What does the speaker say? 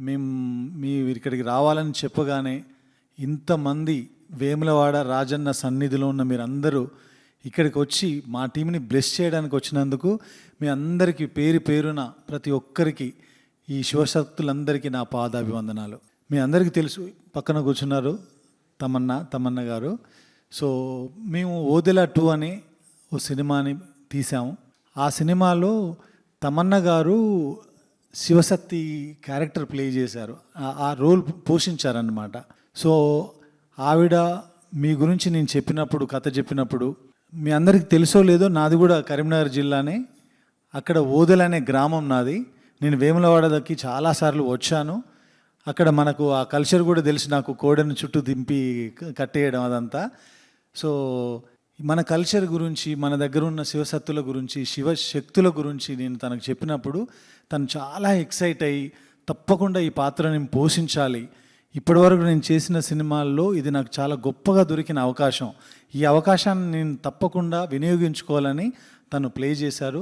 మేము ఇక్కడికి రావాలని చెప్పగానే ఇంతమంది వేములవాడ రాజన్న సన్నిధిలో ఉన్న మీరందరూ ఇక్కడికి వచ్చి మా టీంని బ్లెస్ చేయడానికి వచ్చినందుకు మీ అందరికీ పేరు పేరున ప్రతి ఒక్కరికి ఈ శివశక్తులందరికీ నా పాదాభివందనాలు. మీ అందరికీ తెలుసు, పక్కన కూర్చున్నారు తమన్న గారు. సో మేము ఓదెలా 2 అనే ఓ సినిమాని తీసాము. ఆ సినిమాలో తమన్న గారు శివశక్తి క్యారెక్టర్ ప్లే చేశారు, ఆ రోల్ పోషించారన్నమాట. సో ఆవిడ మీ గురించి నేను చెప్పినప్పుడు, కథ చెప్పినప్పుడు, మీ అందరికీ తెలుసో లేదో, నాది కూడా కరీంనగర్ జిల్లానే. అక్కడ ఓదెల అనే గ్రామం నాది. నేను వేములవాడకి చాలాసార్లు వచ్చాను. అక్కడ మనకు ఆ కల్చర్ కూడా తెలిసి, నాకు కోడని చుట్టూ దింపి కట్టేయడం అదంతా. సో మన కల్చర్ గురించి, మన దగ్గర ఉన్న శివశక్తుల గురించి, శివశక్తుల గురించి నేను తనకు చెప్పినప్పుడు తను చాలా ఎక్సైట్ అయ్యి, తప్పకుండా ఈ పాత్ర నేను పోషించాలి, ఇప్పటివరకు నేను చేసిన సినిమాల్లో ఇది నాకు చాలా గొప్పగా దొరికిన అవకాశం, ఈ అవకాశాన్ని నేను తప్పకుండా వినియోగించుకోవాలని తను ప్లే చేశారు.